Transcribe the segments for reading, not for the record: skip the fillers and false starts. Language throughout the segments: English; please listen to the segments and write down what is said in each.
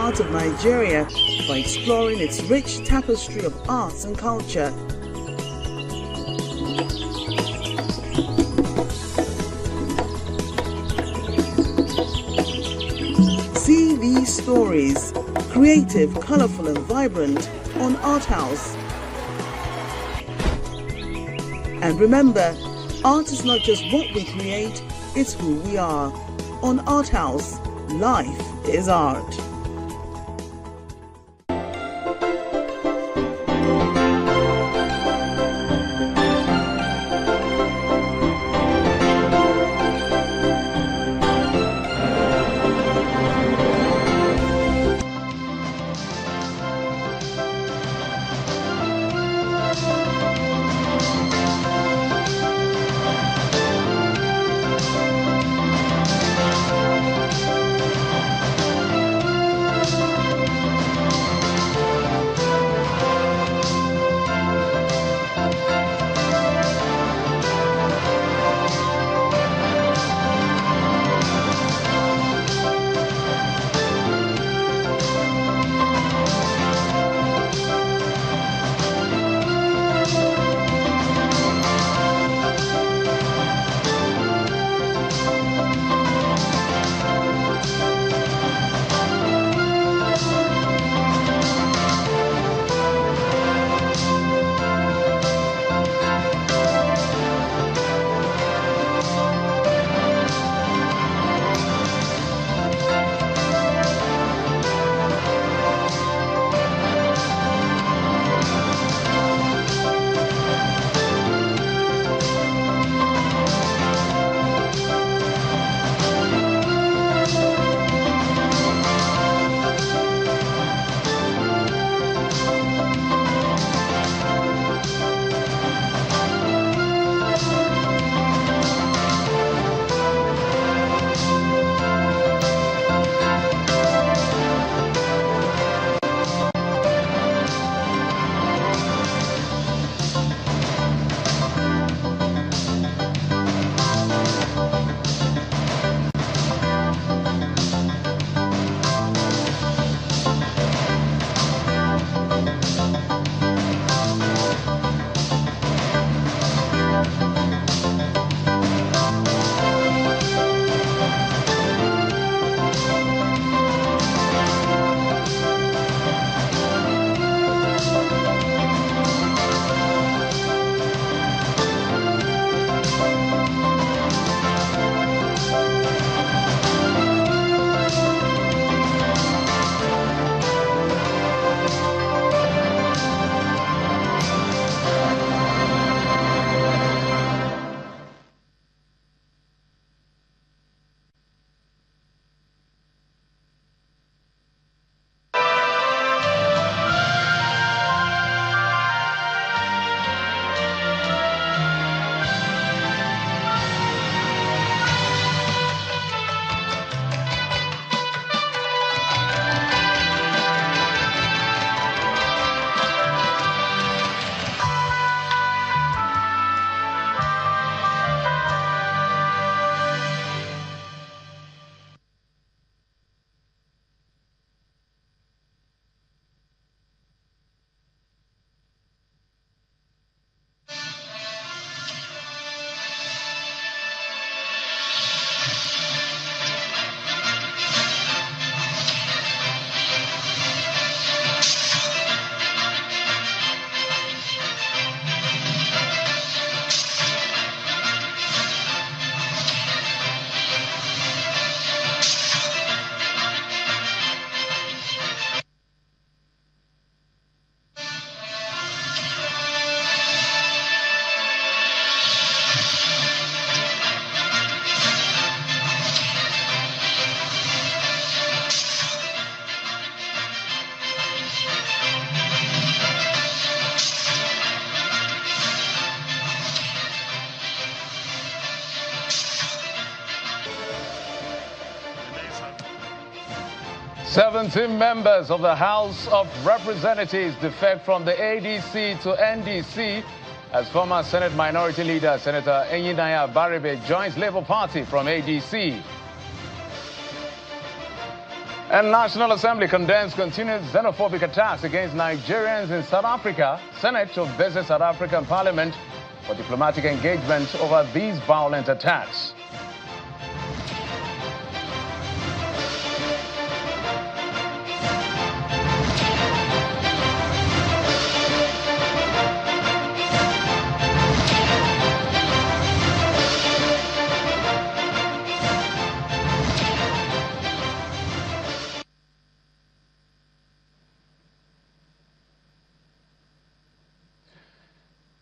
part of Nigeria by exploring its rich tapestry of arts and culture. See these stories, creative, colorful and vibrant, on Art House. And remember, art is not just what we create, it's who we are. On Art House, life is art. Seventeen members of the House of Representatives defect from the ADC to NDC as former Senate Minority Leader Senator Enyinaya Baribe joins Labour Party from ADC. And National Assembly condemns continued xenophobic attacks against Nigerians in South Africa. Senate to visit South African Parliament for diplomatic engagement over these violent attacks.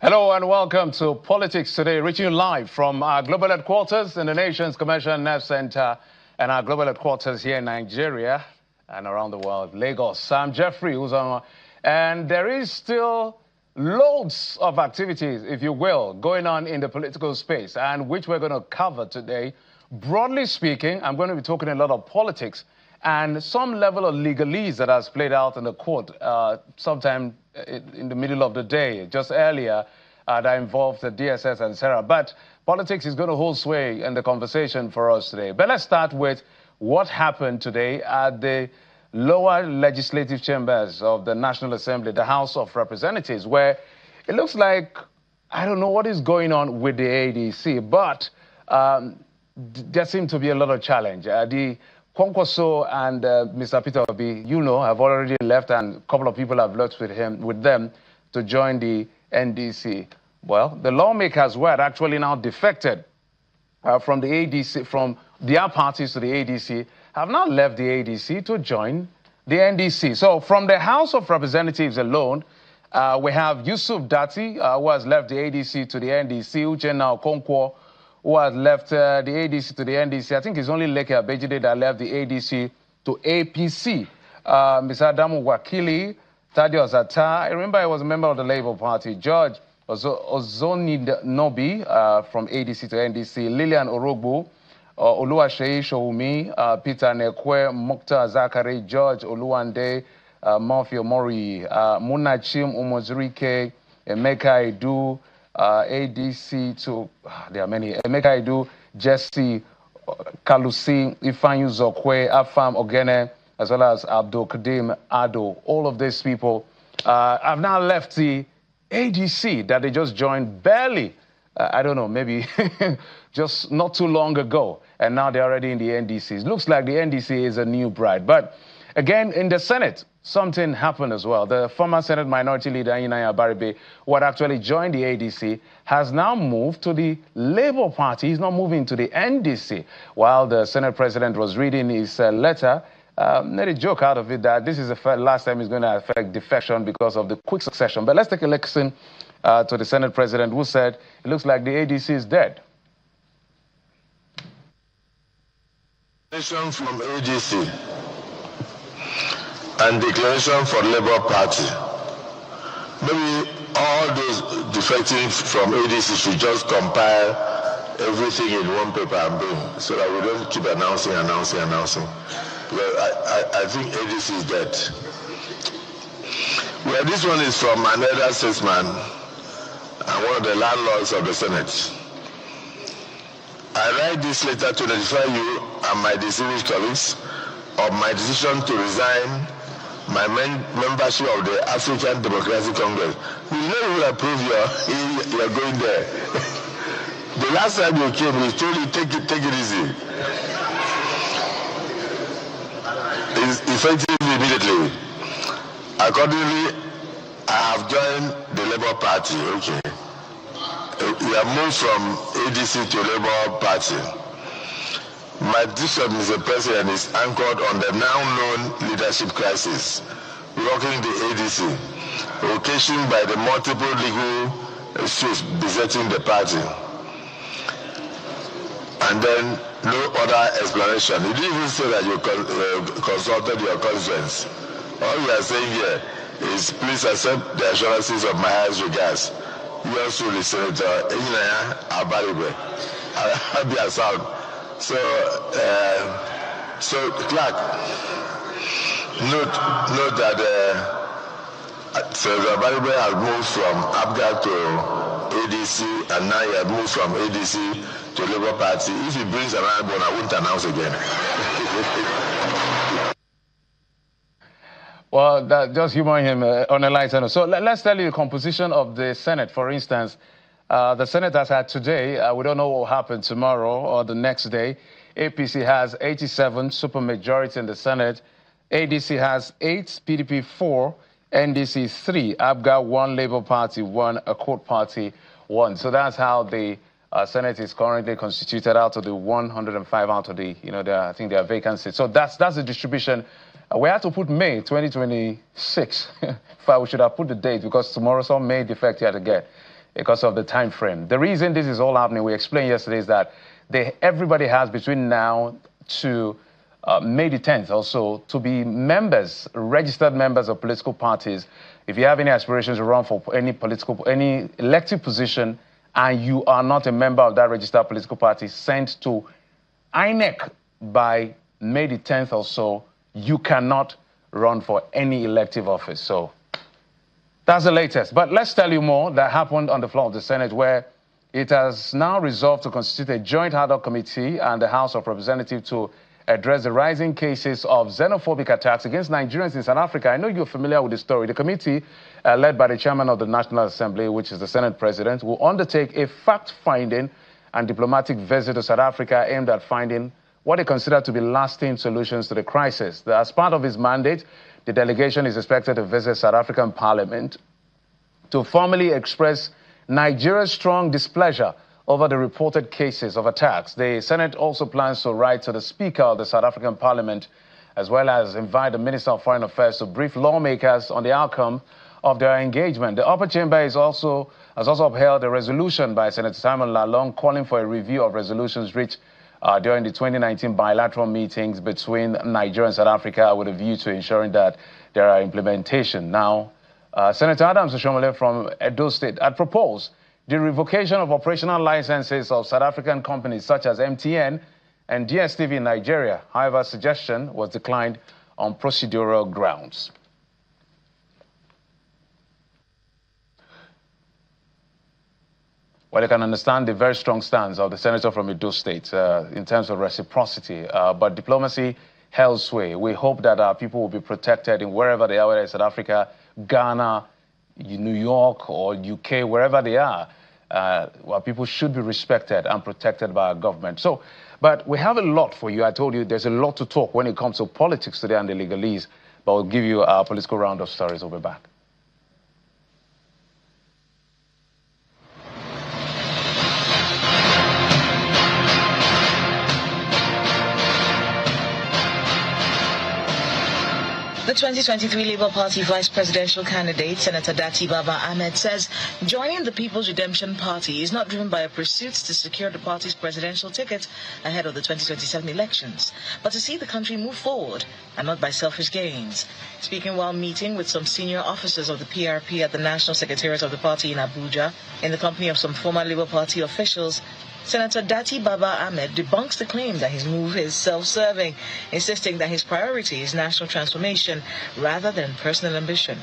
Hello and welcome to Politics Today, reaching you live from our global headquarters in the nation's commercial nerve center and our global headquarters here in Nigeria and around the world, Lagos. I'm Jeffrey, who's on, and there is still loads of activities, if you will, going on in the political space, and which we're going to cover today. Broadly speaking, I'm going to be talking a lot of politics and some level of legalese that has played out in the court sometime in the middle of the day, just earlier, that involved the DSS and SERAP. But politics is going to hold sway in the conversation for us today. But let's start with what happened today at the lower legislative chambers of the National Assembly, the House of Representatives, where it looks like, I don't know what is going on with the ADC, but there seemed to be a lot of challenge. The Kwankwaso and Mr. Peter Obi, have already left, and a couple of people have left with them to join the NDC. Well, the lawmakers were actually now defected from the ADC, from their parties to the ADC, have now left the ADC to join the NDC. So from the House of Representatives alone, we have Yusuf Dati, who has left the ADC to the NDC, Uchenna Okonkwo, who has left the ADC to the NDC. I think it's only Leke Abejide that left the ADC to APC. Mr. Adamu Wakili, Thaddeus Atta, I remember I was a member of the Labour Party. George Ozoni Nobi from ADC to NDC. Lillian Orogbo, Oluwaseyi Showumi, Peter Nekwe, Mokta Zakari, George Oluwande, Murphy Omori, Munachim Umozurike, Emeka Edu, ADC to, there are many, Emeka Edu, Jesse Kalusi, Ifanyu Zokwe, Afam Ogene, as well as Abdul Kadim Ado. All of these people have now left the ADC that they just joined barely, I don't know, maybe just not too long ago. And now they're already in the NDC. It looks like the NDC is a new bride. But again, in the Senate, something happened as well. The former Senate Minority Leader, Inaya Baribe, who had actually joined the ADC, has now moved to the Labour Party. He's now moving to the NDC. While the Senate President was reading his letter, made a joke out of it that this is the last time he's going to affect defection because of the quick succession. But let's take a listen to the Senate President, who said it looks like the ADC is dead. Declaration from ADC and declaration for Labour Party. Maybe all those defecting from ADC should just compile everything in one paper and bring, so that we don't keep announcing. Well, I think ADC is dead. Well, this one is from another statesman and one of the landlords of the Senate. I write this letter to notify you and my distinguished colleagues of my decision to resign my membership of the African Democratic Congress. We never approve you're going there. The last time you came, we told you take it easy. It's effective immediately. Accordingly, I have joined the Labour Party. Okay. We have moved from ADC to Labour Party. My decision, Mr. President, is anchored on the now-known leadership crisis rocking the ADC, occasioned by the multiple legal issues besetting the party. And then no other explanation. You didn't even say that you consulted your constituents. All you are saying here is please accept the assurances of my highest regards. Yours truly, Senator Inaya Abaribe. I'll be a sound. So Clark, note that Senator Abaribe has moved from ABGA to ADC, and now he has moved from ADC to Labour Party. If he brings another one, I won't announce again. Well, just humor him on a lighter note. So let's tell you the composition of the Senate. For instance, the Senate has had today, we don't know what will happen tomorrow or the next day. APC has 87, supermajority in the Senate. ADC has 8, PDP 4, NDC 3, ABGA 1, Labour Party 1, Accord Party 1. So that's how the Senate is currently constituted out of the 105 out of the, I think there are vacancies. So that's the distribution. We have to put May 2026. In fact, we should have put the date because tomorrow some May defect you had to get because of the time frame. The reason this is all happening, we explained yesterday, is that everybody has between now to May the 10th also to be members, registered members of political parties. If you have any aspirations to run for any elective position and you are not a member of that registered political party, sent to INEC by May the 10th or so, you cannot run for any elective office. So that's the latest. But let's tell you more that happened on the floor of the Senate, where it has now resolved to constitute a joint ad hoc committee and the House of Representatives to address the rising cases of xenophobic attacks against Nigerians in South Africa. I know you're familiar with the story. The committee, led by the chairman of the National Assembly, which is the Senate President, will undertake a fact-finding and diplomatic visit to South Africa aimed at finding what they consider to be lasting solutions to the crisis. As part of his mandate, the delegation is expected to visit South African Parliament to formally express Nigeria's strong displeasure over the reported cases of attacks. The Senate also plans to write to the Speaker of the South African Parliament, as well as invite the Minister of Foreign Affairs to brief lawmakers on the outcome of their engagement. The upper chamber has also upheld a resolution by Senator Simon Lalong calling for a review of resolutions reached during the 2019 bilateral meetings between Nigeria and South Africa with a view to ensuring that there are implementation. Now, Senator Adams Oshomole from Edo State had proposed the revocation of operational licenses of South African companies such as MTN and DSTV in Nigeria. However, suggestion was declined on procedural grounds. Well, you can understand the very strong stance of the senator from Edo State in terms of reciprocity, but diplomacy held sway. We hope that our people will be protected in wherever they are, whether it's South Africa, Ghana, New York, or UK, wherever they are. Well, people should be respected and protected by our government. So, but we have a lot for you. I told you there's a lot to talk when it comes to politics today and the legalese, but we'll give you our political round of stories. We'll be back. The 2023 Labour Party vice presidential candidate, Senator Dati Baba Ahmed, says joining the People's Redemption Party is not driven by a pursuit to secure the party's presidential ticket ahead of the 2027 elections, but to see the country move forward and not by selfish gains. Speaking while meeting with some senior officers of the PRP at the National Secretariat of the party in Abuja, in the company of some former Labour Party officials, Senator Dati Baba Ahmed debunks the claim that his move is self-serving, insisting that his priority is national transformation rather than personal ambition.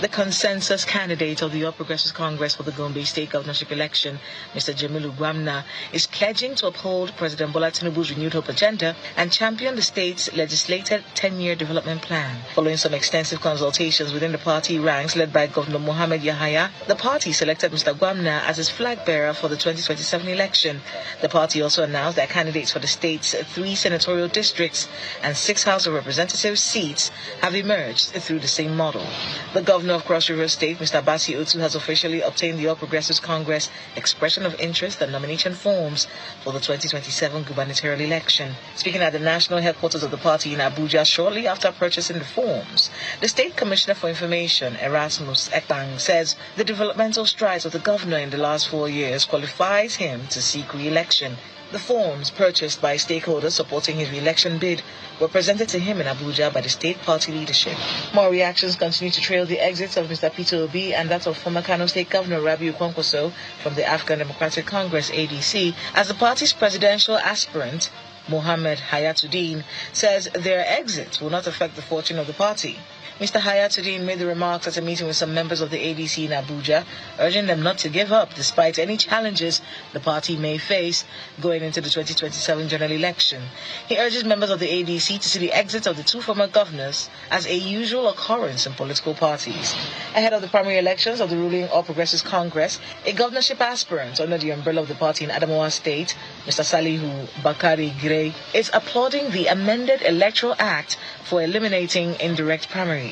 The consensus candidate of the All Progressives Congress for the Gombe State governorship election, Mr. Jamilu Gwamna, is pledging to uphold President Bola Tinubu's renewed hope agenda and champion the state's legislated 10-year development plan. Following some extensive consultations within the party ranks led by Governor Mohammed Yahaya, the party selected Mr. Gwamna as its flag bearer for the 2027 election. The party also announced that candidates for the state's 3 senatorial districts and 6 House of Representatives seats have emerged through the same model. The governor of Cross River State, Mr. Basi Otu, has officially obtained the All Progressives Congress expression of interest and nomination forms for the 2027 gubernatorial election. Speaking at the national headquarters of the party in Abuja shortly after purchasing the forms, the State Commissioner for Information, Erasmus Ekpang, says the developmental strides of the governor in the last 4 years qualifies him to seek re-election. The forms purchased by stakeholders supporting his re-election bid were presented to him in Abuja by the state party leadership. More reactions continue to trail the exits of Mr. Peter Obi and that of former Kano State Governor Rabiu Kwankwaso from the African Democratic Congress, ADC, as the party's presidential aspirant Mohammed Hayatuddin, says their exit will not affect the fortune of the party. Mr. Hayatuddin made the remarks at a meeting with some members of the ADC in Abuja, urging them not to give up despite any challenges the party may face going into the 2027 general election. He urges members of the ADC to see the exit of the two former governors as a usual occurrence in political parties. Ahead of the primary elections of the ruling All Progressives Congress, a governorship aspirant under the umbrella of the party in Adamawa State, Mr. Salihu Bakari Gray, is applauding the amended Electoral Act for eliminating indirect primaries.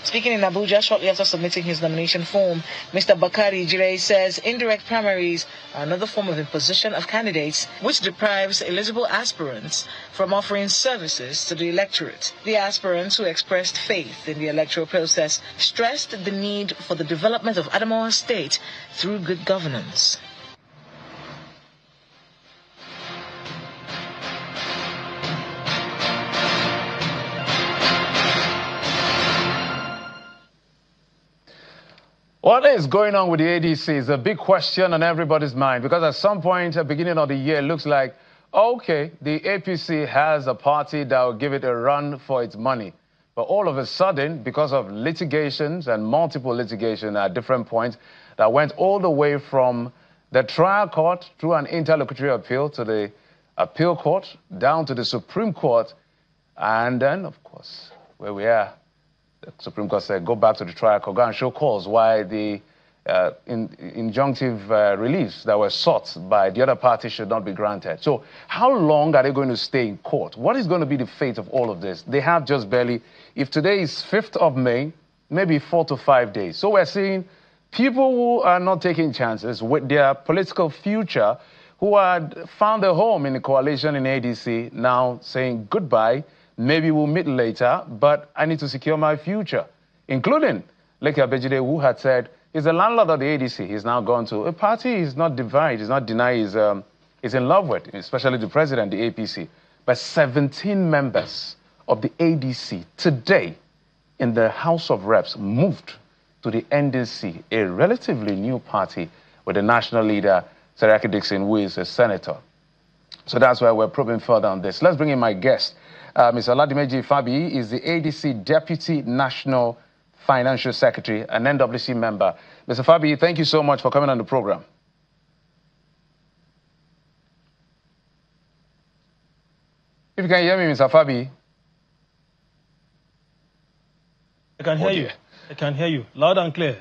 Speaking in Abuja shortly after submitting his nomination form, Mr. Bakari Gray says indirect primaries are another form of imposition of candidates which deprives eligible aspirants from offering services to the electorate. The aspirants who expressed faith in the electoral process stressed the need for the development of Adamawa State through good governance. What is going on with the ADC is a big question on everybody's mind, because at some point at the beginning of the year, it looks like, okay, the APC has a party that will give it a run for its money. But all of a sudden, because of litigations and multiple litigation at different points that went all the way from the trial court through an interlocutory appeal to the appeal court, down to the Supreme Court, and then, of course, where we are, the Supreme Court said, go back to the trial court, go and show cause why the injunctive reliefs that were sought by the other party should not be granted. So how long are they going to stay in court? What is going to be the fate of all of this? They have just barely, if today is 5th of May, maybe 4 to 5 days. So we're seeing people who are not taking chances with their political future, who had found a home in the coalition in ADC, now saying goodbye. Maybe we'll meet later, but I need to secure my future, including Leke Abejide, who had said he's the landlord of the ADC. He's now gone to a party he's not divided, he's not denied, he's in love with, especially the president, the APC. But 17 members of the ADC today in the House of Reps moved to the NDC, a relatively new party with the national leader, SERAP Dixon, who is a senator. So that's why we're probing further on this. Let's bring in my guest. Mr. Oladimeji Fabi is the ADC Deputy National Financial Secretary, an NWC member. Mr. Fabi, thank you so much for coming on the program. If you can hear me, Mr. Fabi. I can hear you. I can hear you loud and clear.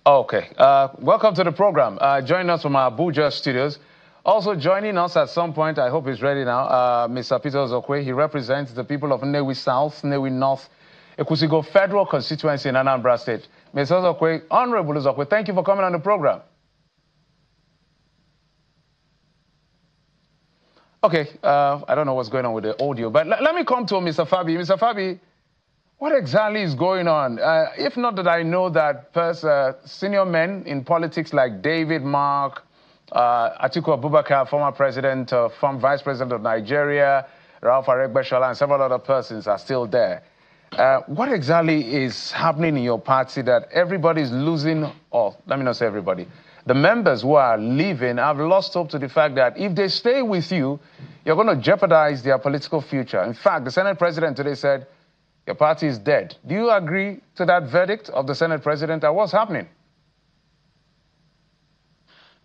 Okay. Welcome to the program. Joining us from our Abuja studios. Also joining us at some point, I hope he's ready now, Mr. Peter Zokwe. He represents the people of Nnewi South, Nnewi North, Ekusigo Federal Constituency in Anambra State. Mr. Zokwe, Honorable Zokwe, thank you for coming on the program. Okay, I don't know what's going on with the audio, but let me come to Mr. Fabi. Mr. Fabi, what exactly is going on? If not that I know that senior men in politics like David Mark, Atiku Abubakar, former president, former vice president of Nigeria, Ralph Aregbesola, and several other persons are still there. What exactly is happening in your party that everybody is losing, or let me not say everybody, the members who are leaving have lost hope to the fact that if they stay with you, you're going to jeopardize their political future. In fact, the Senate president today said, your party is dead. Do you agree to that verdict of the Senate president? And what's happening?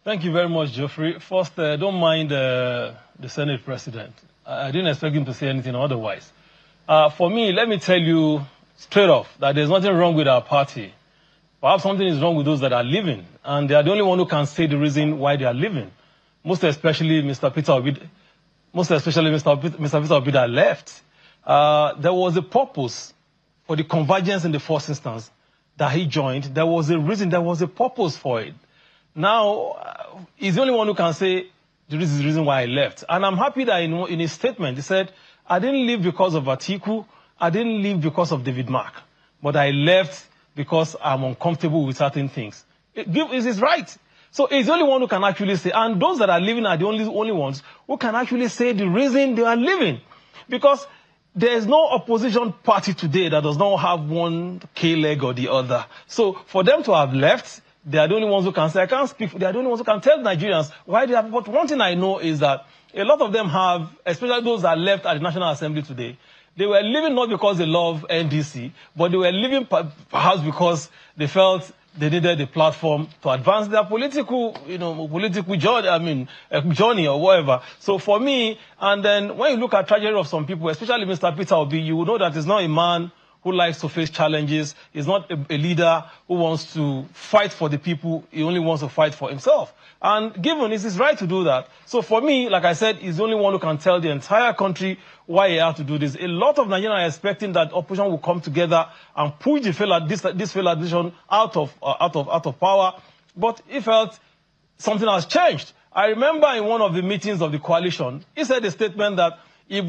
Thank you very much, Geoffrey. First, don't mind the Senate president. I didn't expect him to say anything otherwise. For me, let me tell you straight off that there's nothing wrong with our party. Perhaps something is wrong with those that are leaving, and they are the only one who can say the reason why they are leaving. Most especially Mr. Peter Obi, Mr. Peter Obi that left. There was a purpose for the convergence in the first instance that he joined. There was a reason, there was a purpose for it. Now, he's the only one who can say, this is the reason why I left. And I'm happy that in his statement, he said, I didn't leave because of Atiku, I didn't leave because of David Mark, but I left because I'm uncomfortable with certain things. It's his right. So he's the only one who can actually say, and those that are leaving are the only ones who can actually say the reason they are leaving. Because there is no opposition party today that does not have one K-leg or the other. So for them to have left, They are the only ones who can say, I can't speak, they are the only ones who can tell Nigerians why they have. But one thing I know is that a lot of them have, especially those that left at the National Assembly today, they were leaving not because they love NDC, but they were leaving perhaps because they felt they needed a platform to advance their political, journey or whatever. So for me, and then when you look at tragedy of some people, especially Mr. Peter Obi, you will know that he's not a man who likes to face challenges. He's not a leader who wants to fight for the people. He only wants to fight for himself. And given it's his right to do that. So for me, like I said, he's the only one who can tell the entire country why he has to do this. A lot of Nigerians are expecting that opposition will come together and push this failed administration out of power. But he felt something has changed. I remember in one of the meetings of the coalition, he said a statement that if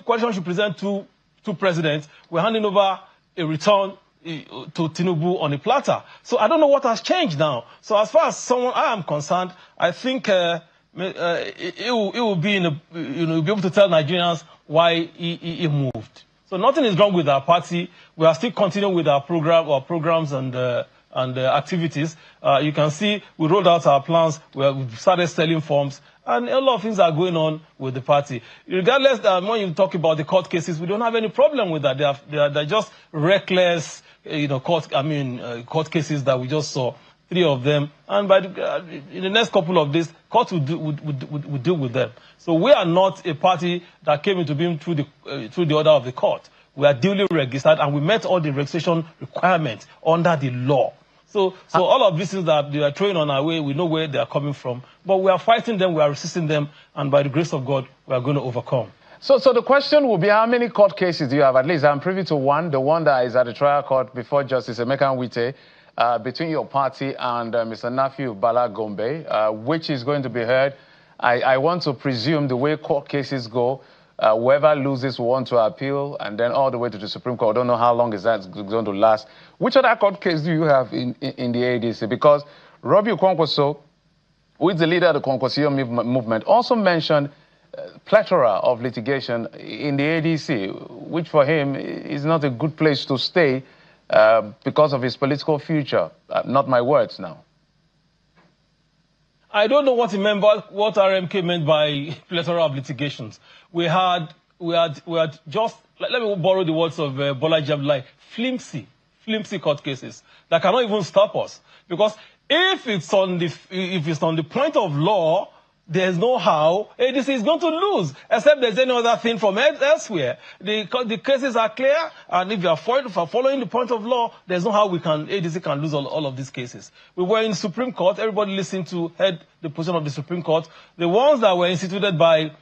coalition should present two presidents, we're handing over a return to Tinubu on a platter. So I don't know what has changed now. So as far as I am concerned, I think it will be be able to tell Nigerians why he moved. So nothing is wrong with our party. We are still continuing with our programs and activities. You can see we rolled out our plans. We've started selling forms. And a lot of things are going on with the party. Regardless, when you talk about the court cases, we don't have any problem with that. They're just reckless, court cases that we just saw, 3 of them. And in the next couple of days, court will deal with them. So we are not a party that came into being through the order of the court. We are duly registered, and we met all the registration requirements under the law. So all of these things that they are throwing on our way, we know where they are coming from. But we are fighting them, we are resisting them, and by the grace of God, we are going to overcome. So the question will be, how many court cases do you have? At least I'm privy to one, the one that is at the trial court before Justice Emeka Nwite, between your party and Mr. Nafiu Bala Gombe, which is going to be heard. I want to presume the way court cases go, whoever loses will want to appeal, and then all the way to the Supreme Court. I don't know how long is that going to last. Which other court case do you have in the ADC? Because Robbie Kwankwaso, who is the leader of the Kwankwaso movement, also mentioned plethora of litigation in the ADC, which for him is not a good place to stay because of his political future. Not my words now. I don't know what RMK meant by plethora of litigations. We had just, let me borrow the words of Bolaji Abdullahi, flimsy court cases that cannot even stop us. Because if it's on the point of law, there's no how ADC is going to lose, except there's any other thing from elsewhere. The cases are clear, and if you are following the point of law, there's no how ADC can lose all of these cases. We were in the Supreme Court. Everybody listened to the position of the Supreme Court. The ones that were instituted by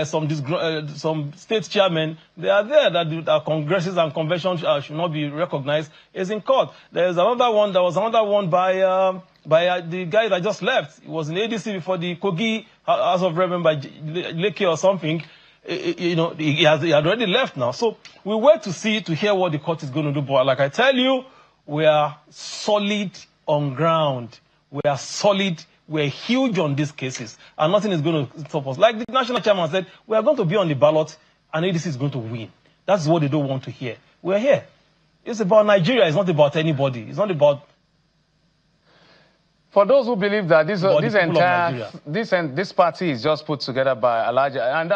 some state chairmen, they are there, that our congresses and conventions should not be recognized, is in court. There was another one by the guy that just left. He was in ADC before the Kogi House of Reverend by Lekki or something. He had already left now. So we wait to hear what the court is going to do. But like I tell you, we are solid on ground. We are solid. We're huge on these cases, and nothing is going to stop us. Like the national chairman said, we are going to be on the ballot, and ADC is going to win. That's what they don't want to hear. We're here. It's about Nigeria. It's not about anybody. It's not about... For those who believe that this party is just put together by Elijah, and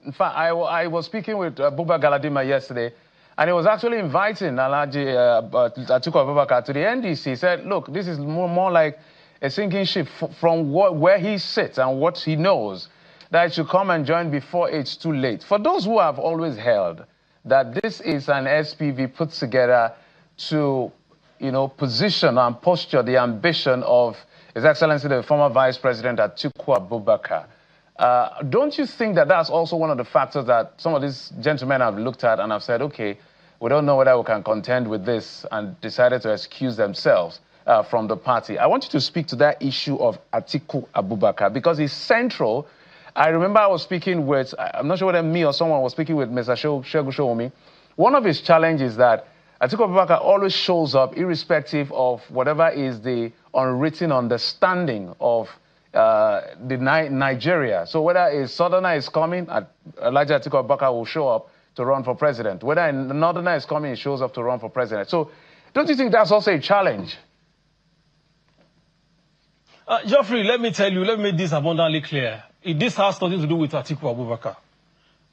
in fact, I was speaking with Buba Galadima yesterday, and he was actually inviting Atiku Abubakar to the NDC. He said, look, this is more like a sinking ship from where he sits and what he knows, that it should come and join before it's too late. For those who have always held that this is an SPV put together to, position and posture the ambition of His Excellency the former Vice President Atiku Abubakar, don't you think that that's also one of the factors that some of these gentlemen have looked at and have said, okay, we don't know whether we can contend with this, and decided to excuse themselves from the party? I want you to speak to that issue of Atiku Abubakar, because it's central. I remember I was speaking with, I'm not sure whether me or someone was speaking with Mr. Segun Showomi. One of his challenges is that Atiku Abubakar always shows up irrespective of whatever is the unwritten understanding of Nigeria. So whether a southerner is coming, Elijah Atiku Abubakar will show up to run for president. Whether a northerner is coming, he shows up to run for president. So don't you think that's also a challenge? Geoffrey, let me tell you, let me make this abundantly clear. This has nothing to do with Atiku Abubakar.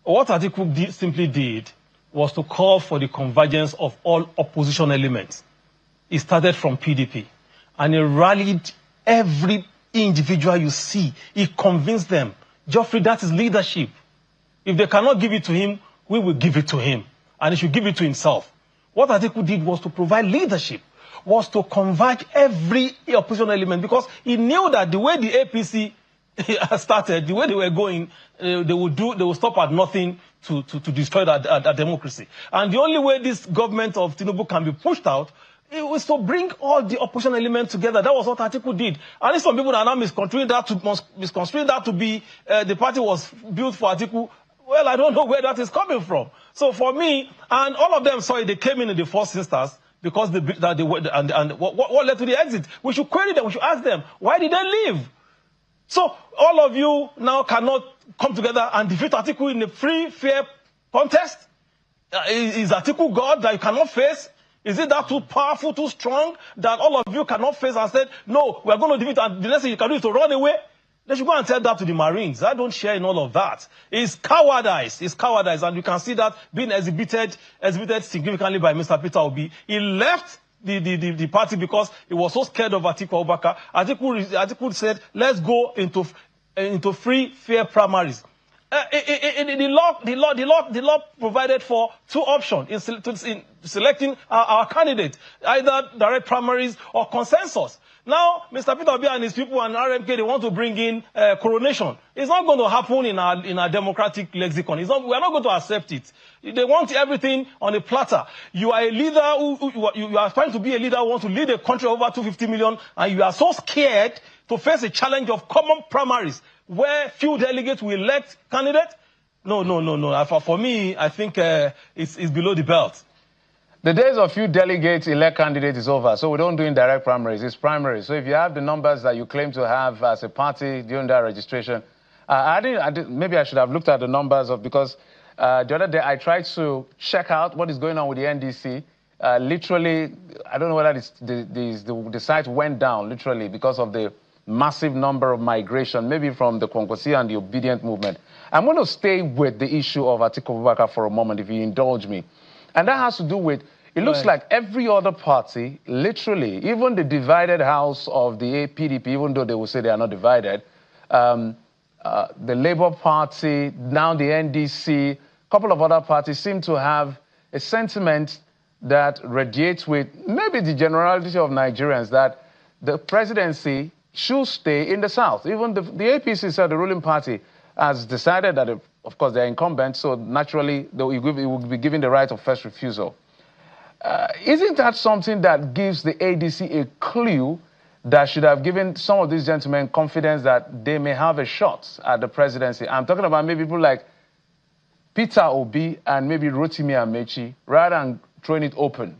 What Atiku simply did was to call for the convergence of all opposition elements. He started from PDP, and he rallied every individual you see. He convinced them. Geoffrey, that is leadership. If they cannot give it to him, we will give it to him, and he should give it to himself. What Atiku did was to provide leadership, was to converge every opposition element, because he knew that the way the APC started, the way they were going, they will stop at nothing to destroy that democracy. And the only way this government of Tinubu can be pushed out, it was to bring all the opposition elements together. That was what Atiku did. And some people are now misconstruing that to be the party was built for Atiku. Well, I don't know where that is coming from. So for me, and all of them saw it, they came in the first instance because what led to the exit? We should query them. We should ask them, why did they leave? So all of you now cannot come together and defeat Atiku in a free, fair contest? Is Atiku God that you cannot face? Is it that too powerful, too strong, that all of you cannot face and said, no, we're going to defeat, and the next thing you can do is to run away? They should go and tell that to the Marines. I don't share in all of that. It's cowardice. It's cowardice. And you can see that being exhibited significantly by Mr. Peter Obi. He left the party because he was so scared of Atiku Abubakar. Atiku said, let's go into free, fair primaries. The law provided for two options in selecting our candidate, either direct primaries or consensus. Now, Mr. Peter Obi and his people and RMK, they want to bring in coronation. It's not going to happen in our democratic lexicon. We are not going to accept it. They want everything on a platter. You are a leader you are trying to be a leader who wants to lead a country over 250 million, and you are so scared to face a challenge of common primaries where few delegates will elect candidates. No. For me, I think it's below the belt. The days of few delegates elect candidates is over, so we don't do indirect primaries, it's primaries. So if you have the numbers that you claim to have as a party during that registration, maybe I should have looked at the numbers because the other day I tried to check out what is going on with the NDC. Literally, I don't know whether the site went down, literally, because of the massive number of migration, maybe from the Kwankwaso and the obedient movement. I'm going to stay with the issue of Atiku Abubakar for a moment, if you indulge me. And that has to do with, it looks like every other party, literally, even the divided house of the PDP, even though they will say they are not divided, the Labour Party, now the NDC, a couple of other parties seem to have a sentiment that radiates with maybe the generality of Nigerians that the presidency should stay in the South. Even the APC, the ruling party, has decided that, of course, they're incumbent, so naturally it will be given the right of first refusal. Isn't that something that gives the ADC a clue that should have given some of these gentlemen confidence that they may have a shot at the presidency? I'm talking about maybe people like Peter Obi and maybe Rotimi Amechi, rather than throwing it open.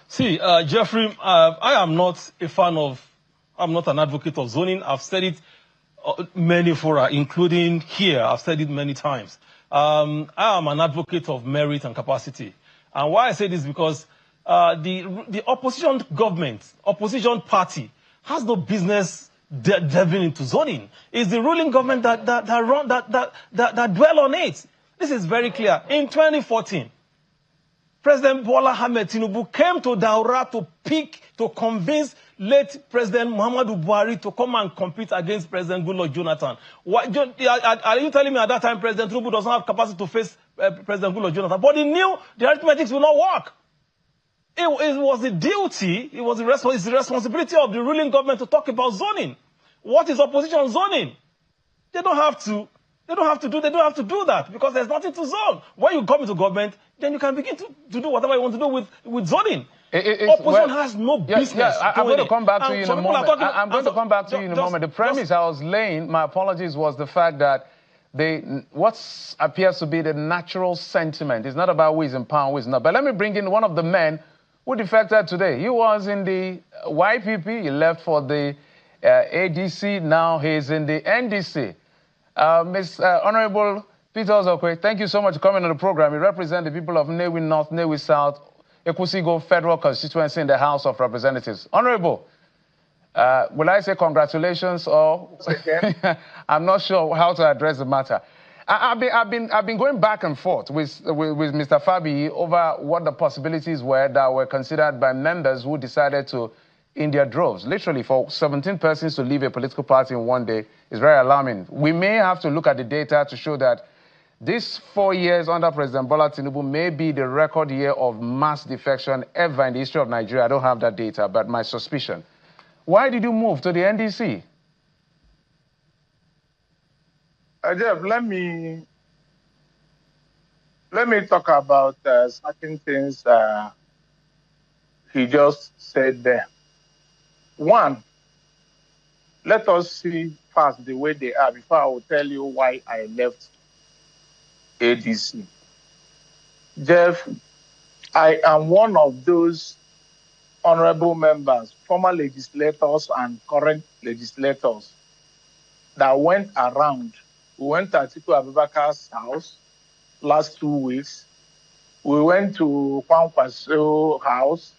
See, Geoffrey, I'm not an advocate of zoning. I've said it many fora, including here. I've said it many times. I am an advocate of merit and capacity. And why I say this is because the opposition government, opposition party, has no business delving into zoning. It's the ruling government that dwell on it. This is very clear. In 2014, President Bola Ahmed Tinubu came to Daura to convince late President Muhammadu Buhari to come and compete against President Goodluck Jonathan. Are you telling me at that time President Tinubu does not have capacity to face President Goodluck Jonathan? But he knew the arithmetics will not work. It was the duty, it's the responsibility of the ruling government to talk about zoning. What is opposition zoning? They don't have to do that because there's nothing to zone. When you come into government, then you can begin to do whatever you want to do with zoning. Opposition has no business. I'm going to come back to you in a moment. I'm going to come back to you in a moment. The premise I was laying, my apologies, was the fact that what appears to be the natural sentiment is not about who is in power and who is not. But let me bring in one of the men who defected today. He was in the YPP. He left for the ADC. Now he's in the NDC. Honorable Peter Ozokwe, thank you so much for coming on the program. You represent the people of Nnewi North, Nnewi South, Ekwusigo Federal Constituency in the House of Representatives. Honorable, Will I say congratulations or I'm not sure how to address the matter. I've been going back and forth with Mr. Fabi over what the possibilities were that were considered by members who decided to, in their droves, literally for 17 persons to leave a political party in one day is very alarming. We may have to look at the data to show that this 4 years under President Bola Tinubu may be the record year of mass defection ever in the history of Nigeria. I don't have that data, but my suspicion. Why did you move to the NDC? Jeff, let me talk about certain things he just said there. One, let us see first the way they are before I will tell you why I left ADC. Jeff, I am one of those honorable members, former legislators and current legislators that went around. We went to Atiku Abubakar's house last 2 weeks. We went to Kwankwaso house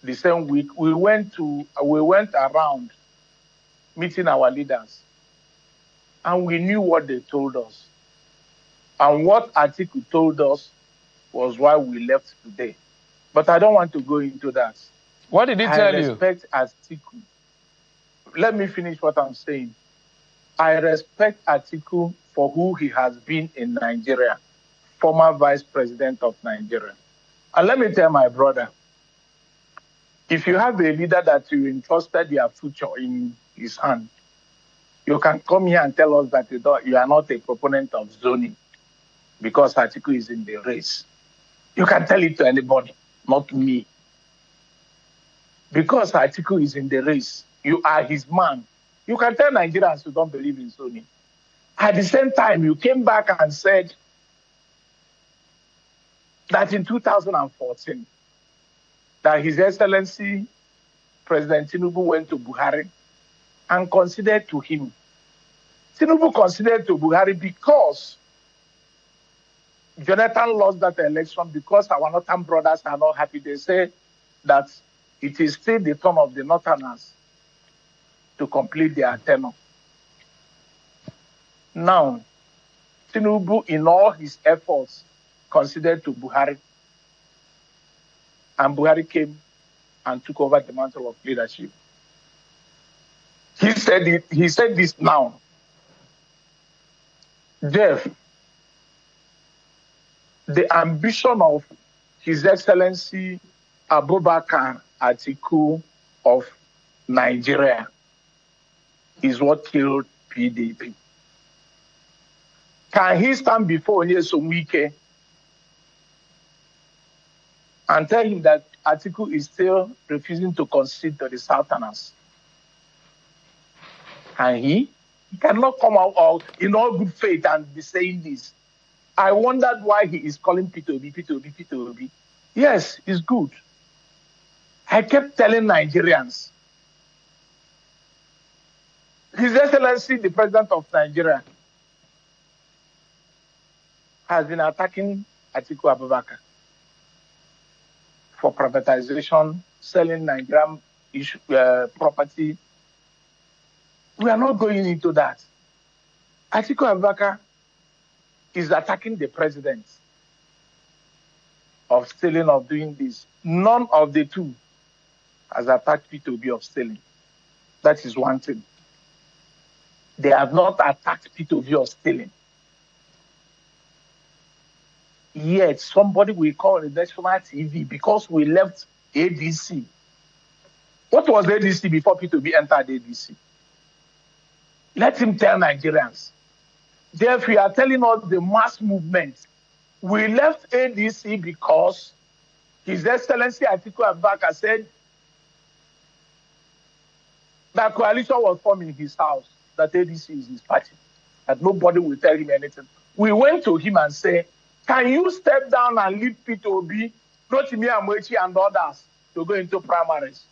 the same week. We went around meeting our leaders, and we knew what they told us. And what Atiku told us was why we left today. But I don't want to go into that. What did he tell you? I respect Atiku. Let me finish what I'm saying. I respect Atiku for who he has been in Nigeria, former vice president of Nigeria. And let me tell my brother, if you have a leader that you entrusted your future in his hand, you can come here and tell us that you are not a proponent of zoning because Atiku is in the race. You can tell it to anybody, not me. Because Atiku is in the race, you are his man. You can tell Nigerians who don't believe in zoning. At the same time, you came back and said that in 2014, that His Excellency President Tinubu went to Buhari and considered to him. Tinubu considered to Buhari because Jonathan lost that election because our northern brothers are not happy. They say that it is still the turn of the northerners to complete their tenure. Now, Tinubu, in all his efforts, considered to Buhari. And Buhari came and took over the mantle of leadership. He said this now. Jeff, the ambition of His Excellency Abubakar Atiku of Nigeria is what killed PDP. Can he stand before Nyesom Wike and tell him that Atiku is still refusing to concede to the Southerners? Can he? He cannot come out in all good faith and be saying this. I wondered why he is calling P2B. Yes, it's good. I kept telling Nigerians, His Excellency, the President of Nigeria, has been attacking Atiku Abubakar for privatization, selling Nigerian property. We are not going into that. Atiku Abubakar is attacking the president of stealing, of doing this. None of the two has attacked P2B of stealing. That is one thing. They have not attacked P2B of stealing. Yet somebody will call the national TV because we left ADC. What was ADC before P2B entered ADC? Let him tell Nigerians. Therefore, you are telling us the mass movement. We left ADC because His Excellency Atiku Abubakar said that coalition was formed in his house, that ADC is his party, that nobody will tell him anything. We went to him and said, can you step down and leave P2B, Rotimi Amechi and others to go into primaries?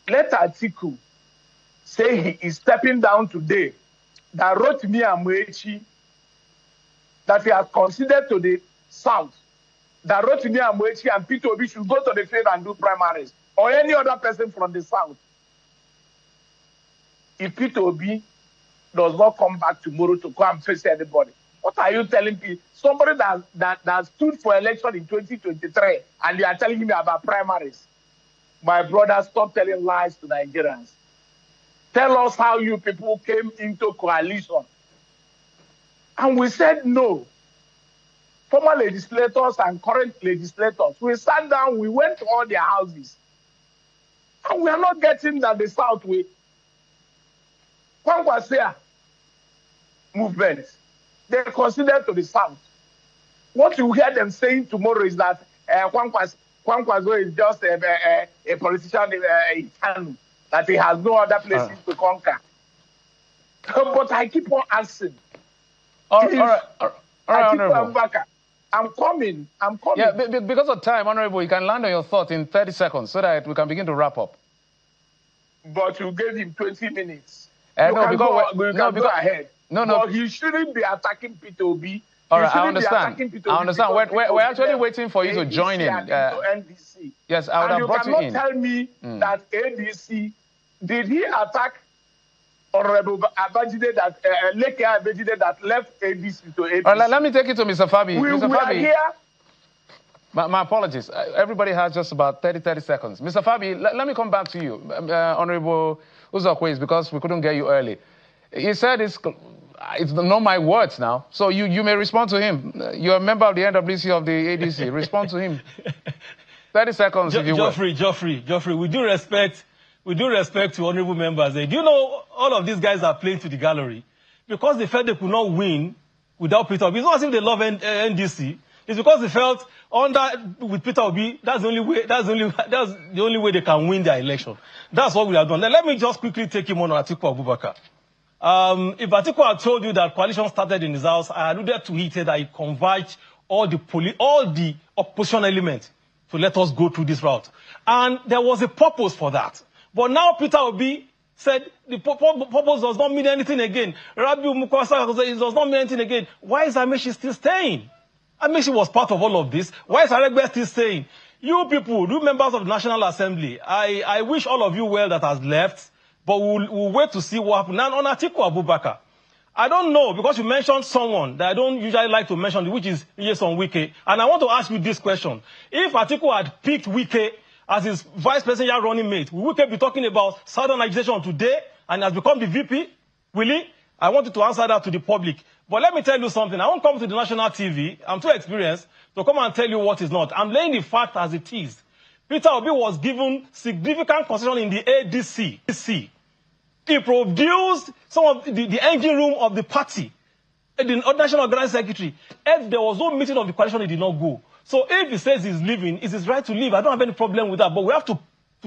Let Atiku say he is stepping down today, that Rotimi Amechi, that he has considered to the south, that Rotimi Amechi and P2B should go to the field and do primaries or any other person from the South, if Peter Obi does not come back tomorrow to go and face anybody, what are you telling people? Somebody that stood for election in 2023 and you are telling me about primaries. My brother, stop telling lies to Nigerians. Tell us how you people came into coalition. And we said no. Former legislators and current legislators, we sat down, we went to all their houses. And we are not getting that the South way. Kwankwaso movement, they consider to the South. What you hear them saying tomorrow is that Kwankwaso is just a politician in Kanu, that he has no other places to conquer. But I keep on asking. All right, Honorable. I'm coming. Yeah, because of time, Honorable, you can land on your thought in 30 seconds so that we can begin to wrap up. But you gave him 20 minutes. No, go ahead. No. But he shouldn't be attacking Peter Obi. All right, I understand. We're actually waiting for you to join in. NDC. Yes, I would have brought you in. You cannot tell me that ADC, did he attack Honorable Abajide that Leke Abajide that left ADC to ADC? All right, let me take it to Mr. Fabi. We are here. My apologies. Everybody has just about 30 seconds. Mr. Fabi, let me come back to you. Honorable Uzokwe, because we couldn't get you early. He said it's not my words now. So you may respond to him. You're a member of the NWC of the ADC. Respond to him. 30 seconds, if you will. Geoffrey, we do respect to honorable members. Do you know all of these guys are playing to the gallery? Because they felt they could not win without Peter Obi. It's not as if they love NDC. It's because they felt with Peter Obi, that's the only way they can win their election. That's what we have done. Now, let me just quickly take him on Atiku Abubakar. If Atiku had told you that coalition started in his house, I alluded to it that he converged all the opposition elements to let us go through this route. And there was a purpose for that. But now Peter Obi said the purpose does not mean anything again. Rabiu Mukwasa said it does not mean anything again. Why is Amaechi still staying? Amaechi was part of all of this. Why is Aregbe still staying? You people, you members of the National Assembly, I wish all of you well that has left, but we'll wait to see what happens. Now, on Atiku Abubakar, I don't know, because you mentioned someone that I don't usually like to mention, which is Nyesom Wike. And I want to ask you this question. If Atiku had picked Wike as his vice presidential running mate, will Wike be talking about southernization today and has become the VP? Will he? I want you to answer that to the public. But let me tell you something. I won't come to the national TV. I'm too experienced to come and tell you what is not. I'm laying the fact as it is. Peter Obi was given significant concession in the ADC. He produced some of the engine room of the party, the National Organizing Secretary. If there was no meeting of the coalition, he did not go. So if he says he's leaving, it's his right to leave. I don't have any problem with that. But we have to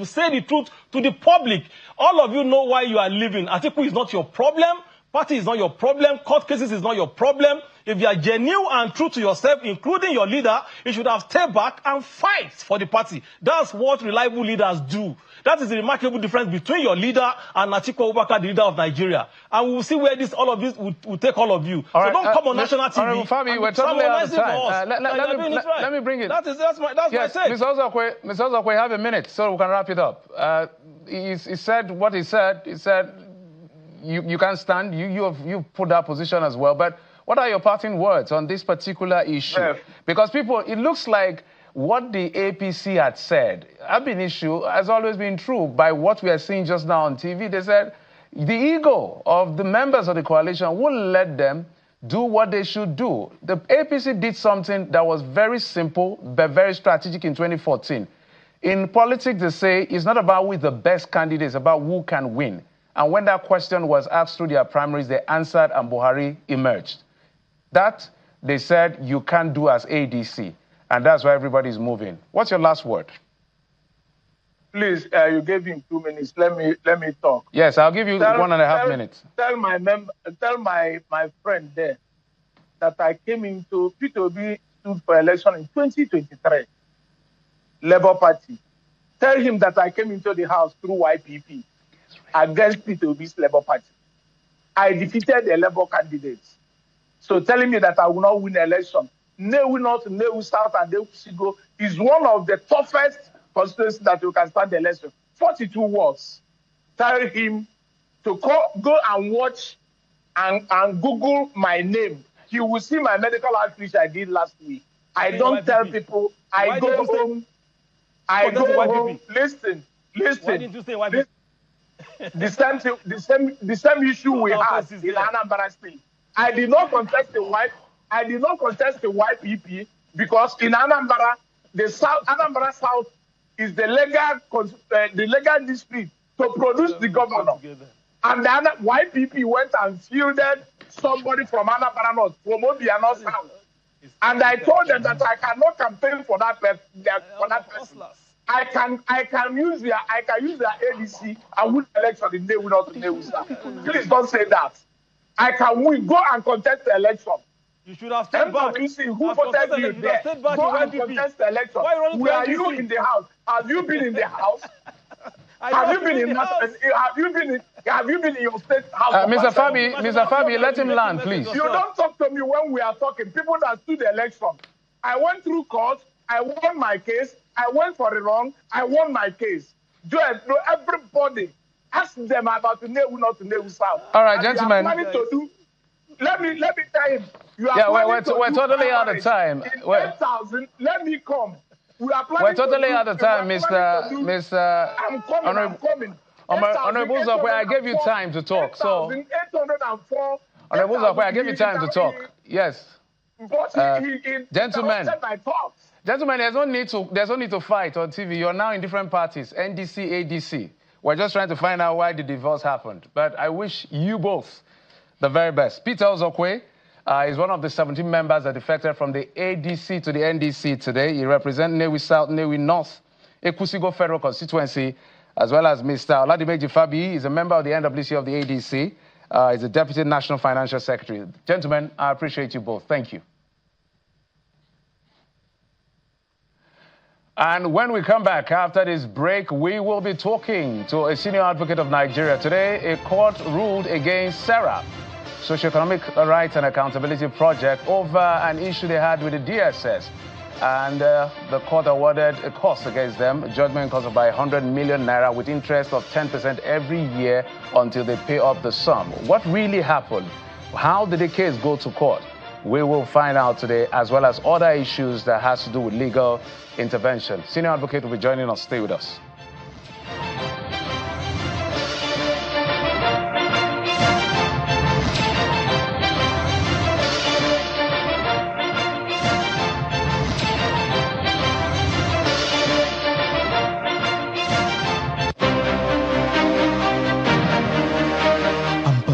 say the truth to the public. All of you know why you are leaving. Atiku is not your problem. Party is not your problem. Court cases is not your problem. If you are genuine and true to yourself, including your leader, you should have stepped back and fight for the party. That's what reliable leaders do. That is the remarkable difference between your leader and Atiku Abubakar, the leader of Nigeria. And we will see where all of this will take all of you. All right, don't come on national TV. Fabi, we're totally out of time. Let me bring it. That's my say. Mr. Ozokwe, have a minute so we can wrap it up. He said what he said. He said you can't stand. You put that position as well. But what are your parting words on this particular issue? Yeah. Because it looks like what the APC had said, ab initio, has always been true. By what we are seeing just now on TV, they said the ego of the members of the coalition wouldn't let them do what they should do. The APC did something that was very simple but very strategic in 2014. In politics, they say it's not about who is the best candidate, it's about who can win. And when that question was asked through their primaries, they answered and Buhari emerged. That, they said, you can't do as ADC. And that's why everybody's moving. What's your last word? Please, you gave him 2 minutes. Let me talk. Yes, I'll give you 1.5 minutes. Tell my friend there that I came into Peter Obi stood for election in 2023, Labour Party. Tell him that I came into the house through YPP against Peter Obi's Labour Party. I defeated the Labour candidates. So telling me that I will not win the election, no, will not, no, will start, and they will go, is one of the toughest constituency that you can start the election. 42 words. Tell him to go and watch and Google my name. You will see my medical outreach I did last week. I don't tell people. I go home. I go home. Listen. Why didn't you say why? The same issue we had in Anambra State. I did not contest the white. I did not contest the YPP because in Anambra, Anambra South is the legal district to produce the governor. And then YPP went and fielded somebody from Anambra North, from Obiano South. And I told them that I cannot campaign for that person. I can use their ADC and win the election in Newi, not in Newi. Please don't say that. I can win. Go and contest the election. You should have stayed back. Who voted you there? Go and contest the election. Where are you in the house? Have you been in the house? Have you been in your state house? Mr. Fabi, let him land, please. You don't talk to me when we are talking. People that stood the election. I went through court. I won my case. I went for the wrong. I won my case. Everybody, ask them about the Newu, not the Newu South. All right, gentlemen. Let me tell him. We're totally out of time. 10,000. Let me come. We're totally out of time, Mr. I'm coming. Honorable Zakwe, I gave you time to talk. So, 804. Honorable Zakwe, I gave you time to talk. Yes. But gentlemen, there's no need to fight on TV. You're now in different parties, NDC, ADC. We're just trying to find out why the divorce happened. But I wish you both the very best. Peter Ozokwe is one of the 17 members that defected from the ADC to the NDC today. He represents Newi South, Newi North, Ekusigo Federal Constituency, as well as Mr. Oladimeji Fabi is a member of the NWC of the ADC. He's the Deputy National Financial Secretary. Gentlemen, I appreciate you both. Thank you. And when we come back after this break, we will be talking to a senior advocate of Nigeria. Today, a court ruled against SERAP, Socioeconomic Rights and Accountability Project, over an issue they had with the DSS. And the court awarded a cost against them, a judgment cost of by 100 million naira with interest of 10% every year until they pay up the sum. What really happened? How did the case go to court? We will find out today, as well as other issues that has to do with legal intervention. Senior advocate will be joining us. Stay with us.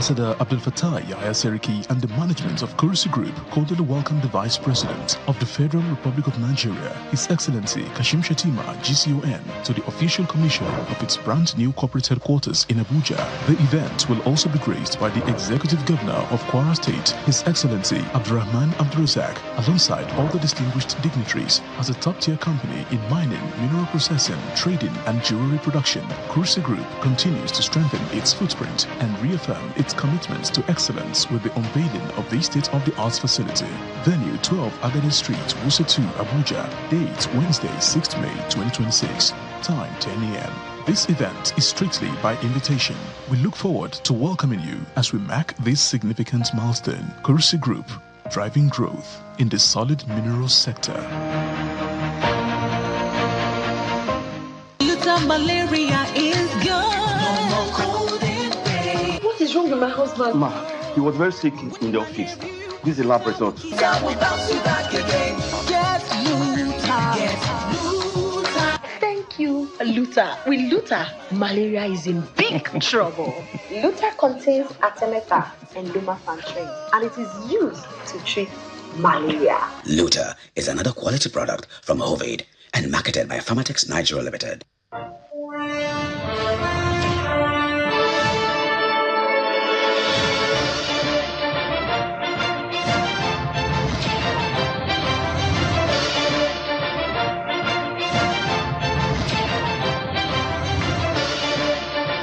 Ambassador Abdel Fattah Yahya Seriki and the management of Kursi Group cordially welcome the Vice President of the Federal Republic of Nigeria, His Excellency Kashim Shettima, GCON, to the official commission of its brand new corporate headquarters in Abuja. The event will also be graced by the Executive Governor of Kwara State, His Excellency Abdurrahman Abdurrazak, alongside all the distinguished dignitaries. As a top-tier company in mining, mineral processing, trading, and jewelry production, Kursi Group continues to strengthen its footprint and reaffirm its commitment to excellence with the unveiling of the state-of-the-art facility. Venue 12 Agade Street, Wuse 2, Abuja. Date Wednesday, 6th May 2026. Time 10 a.m. This event is strictly by invitation. We look forward to welcoming you as we mark this significant milestone. Kursi Group, driving growth in the solid minerals sector. Malaria is gone. No more cold and pain. What is wrong with my husband? Ma, he was very sick in the office. This is the lab result. Get Luta. Thank you, Luta. With Luta, malaria is in big trouble. Luta contains artemether and lumefantrine, and it is used to treat malaria. Luta is another quality product from Ovid and marketed by Pharmatex Nigeria Limited.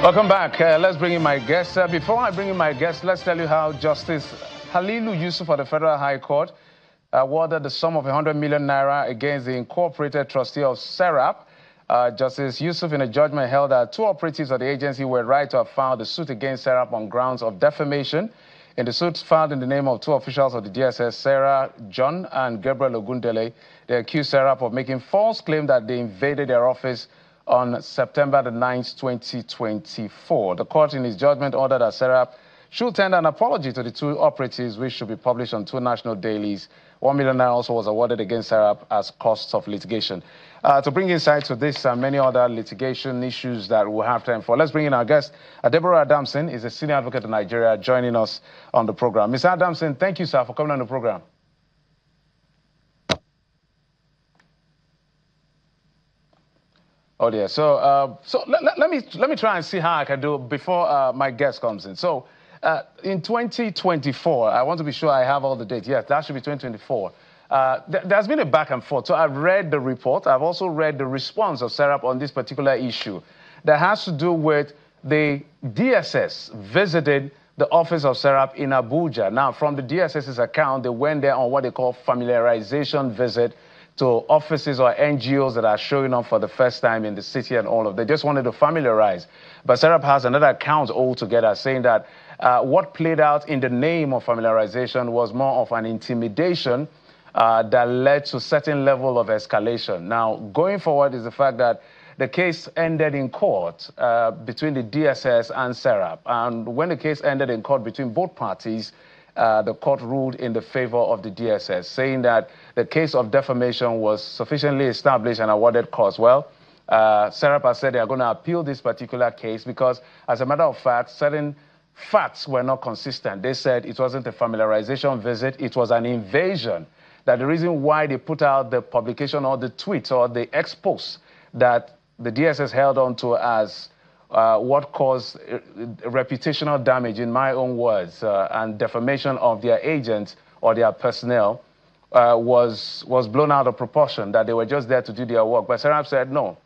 Welcome back. Let's bring in my guest. Before I bring in my guest, let's tell you how Justice Halilu Yusuf of the Federal High Court awarded the sum of 100 million naira against the incorporated trustee of SERAP Justice Yusuf, in a judgment, held that 2 operatives of the agency were right to have filed a suit against SERAP on grounds of defamation. In the suit filed in the name of 2 officials of the DSS, Sarah John and Gabriel Ogundele, they accused SERAP of making false claim that they invaded their office on September the 9th, 2024. The court, in its judgment, ordered that SERAP should tender an apology to the 2 operatives, which should be published on 2 national dailies. 1 million naira also was awarded against SERAP as costs of litigation. To bring insight to this and many other litigation issues that we'll have time for, let's bring in our guest. Deborah Adamson is a senior advocate in Nigeria, joining us on the program. Ms. Adamson, thank you, sir, for coming on the program. Oh dear. So, let me try and see how I can do it before my guest comes in. So, in 2024, I want to be sure I have all the dates. Yes, that should be 2024. There's been a back and forth. So I've read the report. I've also read the response of SERAP on this particular issue that has to do with the DSS visited the office of SERAP in Abuja. Now, from the DSS's account, they went there on what they call familiarization visit to offices or NGOs that are showing up for the first time in the city and all of that. They just wanted to familiarize. But SERAP has another account altogether saying that what played out in the name of familiarization was more of an intimidation that led to a certain level of escalation. Now, going forward is the fact that the case ended in court between the DSS and SERAP. And when the case ended in court between both parties, the court ruled in the favor of the DSS, saying that the case of defamation was sufficiently established and awarded cause. Well, SERAP has said they are going to appeal this particular case because, as a matter of fact, certain facts were not consistent. They said it wasn't a familiarization visit, it was an invasion. That the reason why they put out the publication or the tweet or the expose that the DSS held on to as what caused reputational damage, in my own words, and defamation of their agents or their personnel was blown out of proportion, that they were just there to do their work. But SERAP said no.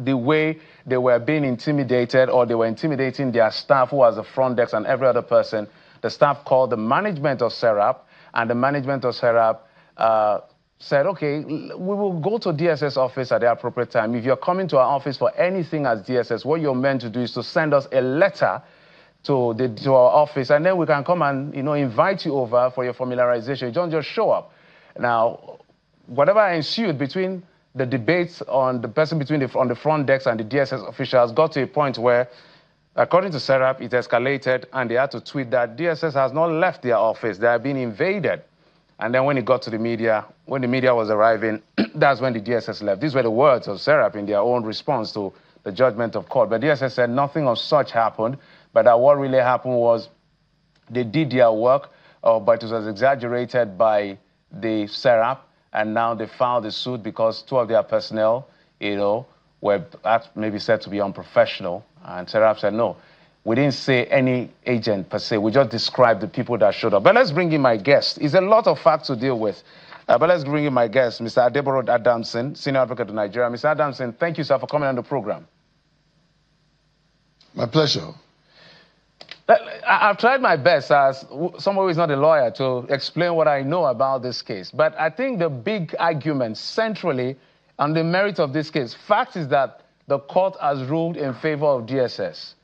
The way they were being intimidated or they were intimidating their staff, who was the front desk and every other person, the staff called the management of SERAP, and the management of SERAP said, okay, we will go to DSS office at the appropriate time. If you're coming to our office for anything as DSS, what you're meant to do is to send us a letter to our office, and then we can come and, invite you over for your familiarization. You don't just show up. Now, whatever ensued between the debates on the person on the front desk and the DSS officials got to a point where, according to SERAP, it escalated, and they had to tweet that DSS has not left their office. They have been invaded. And then when it got to the media, when the media was arriving, that's when the DSS left. These were the words of SERAP in their own response to the judgment of court. But DSS said nothing of such happened, but that what really happened was they did their work, but it was exaggerated by the SERAP, and now they filed a suit because 2 of their personnel, were maybe said to be unprofessional. And SERAP said, no, we didn't say any agent per se. We just described the people that showed up. But let's bring in my guest. It's a lot of facts to deal with. But let's bring in my guest, Mr. Deborah Adamson, senior advocate in Nigeria. Mr. Adamson, thank you, sir, for coming on the program. My pleasure. I've tried my best as someone who is not a lawyer to explain what I know about this case. But I think the big argument centrally on the merit of this case, fact is that the court has ruled in favor of DSS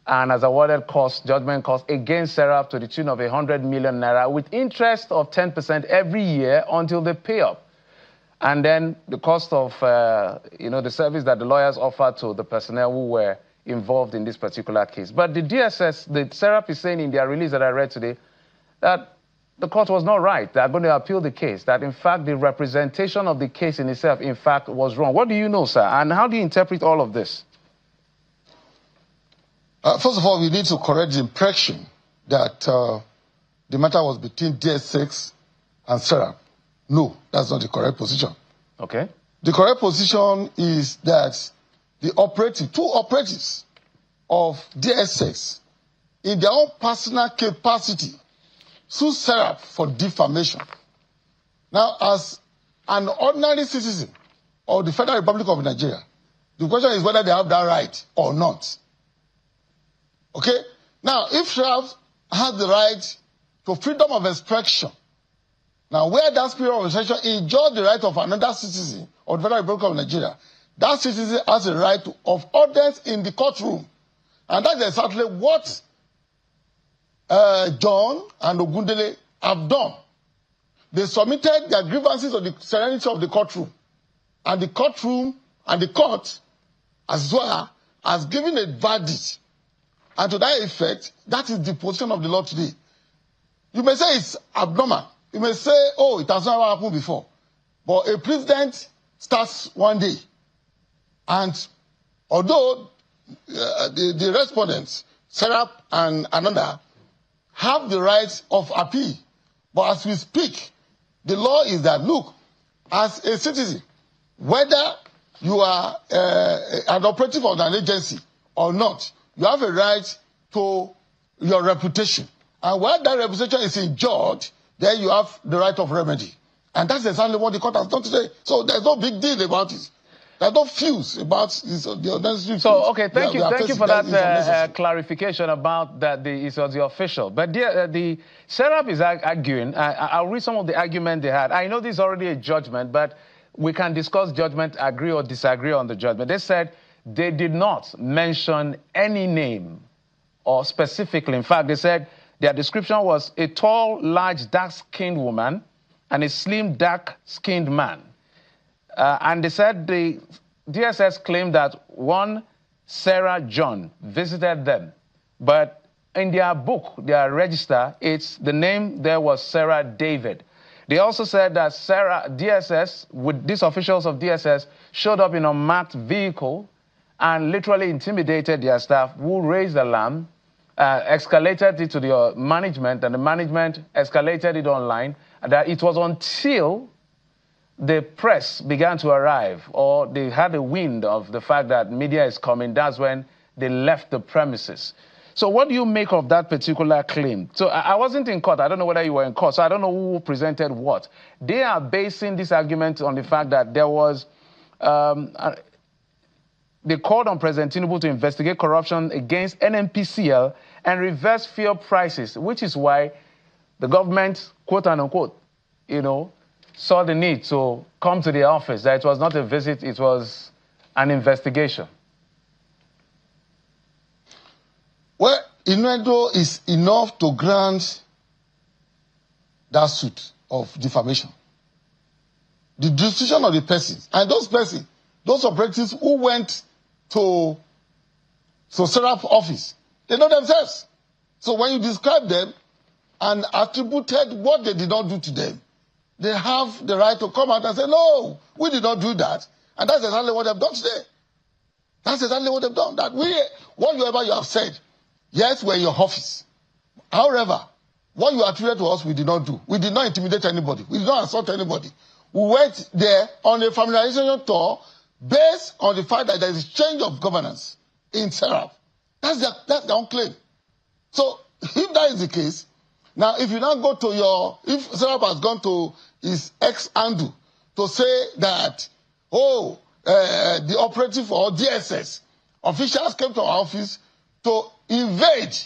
and has awarded judgment costs against SERAP to the tune of 100 million naira with interest of 10% every year until they pay up. And then the cost of, the service that the lawyers offered to the personnel who were involved in this particular case. But the DSS, the SERAP is saying in their release that I read today that the court was not right. They are going to appeal the case, that in fact the representation of the case in itself, in fact, was wrong. What do you know, sir? And how do you interpret all of this? First of all, we need to correct the impression that the matter was between DS6 and SERAP. No, that's not the correct position. Okay. The correct position is that the 2 operatives of DS6, in their own personal capacity, sued SERAP for defamation. Now, as an ordinary citizen of the Federal Republic of Nigeria, the question is whether they have that right or not. Okay? Now, if SERAP has the right to freedom of expression, now where that freedom of expression enjoys the right of another citizen of the Federal Republic of Nigeria, that citizen has a right of audience in the courtroom. And that's exactly what John and Ogundele have done. They submitted their grievances to the serenity of the courtroom. And the courtroom and the court as well has given a verdict. And to that effect, that is the position of the law today. You may say it's abnormal. You may say, oh, it has never happened before. But a president starts one day. And although the respondents, SERAP and another, have the right of appeal, but as we speak, the law is that, look, as a citizen, whether you are an operative of an agency or not, you have a right to your reputation. And when that reputation is injured, then you have the right of remedy. And that's exactly what the court has done today. So there's no big deal about it. There's no fuse about this, the unnecessary. So, okay, thank you for that clarification about that it was the official. But the SERAP is arguing. I'll read some of the argument they had. I know this is already a judgment, but we can discuss judgment, agree or disagree on the judgment. They said they did not mention any name or specifically. In fact, they said their description was a tall, large, dark-skinned woman and a slim, dark-skinned man. And they said the DSS claimed that one Sarah John visited them. But in their book, their register, the name there was Sarah David. They also said that these officials of DSS showed up in a marked vehicle and literally intimidated their staff, who raised the alarm, escalated it to the management, and the management escalated it online. And that it was until the press began to arrive, or they had a wind of the fact that media is coming, that's when they left the premises. So what do you make of that particular claim? So I wasn't in court. I don't know whether you were in court, so I don't know who presented what. They are basing this argument on the fact that there was, they called on President Tinubu to investigate corruption against NNPCL and reverse fuel prices, which is why the government, quote unquote, saw the need to come to the office, that it was not a visit, it was an investigation. Well, innuendo is enough to grant that suit of defamation. The decision of the persons, and those operatives who went to SERAP office, they know themselves. So when you describe them and attributed what they did not do to them, they have the right to come out and say, no, we did not do that. And that's exactly what they've done today. That's exactly what they've done. That whatever you have said, yes, we're in your office. However, what you attributed to us, we did not do. We did not intimidate anybody. We did not assault anybody. We went there on a familiarization tour based on the fact that there is change of governance in SERAP. That's their own claim. So if that is the case, now if you now go to if SERAP has gone to his ex-handle to say that, the operative or DSS officials came to our office to invade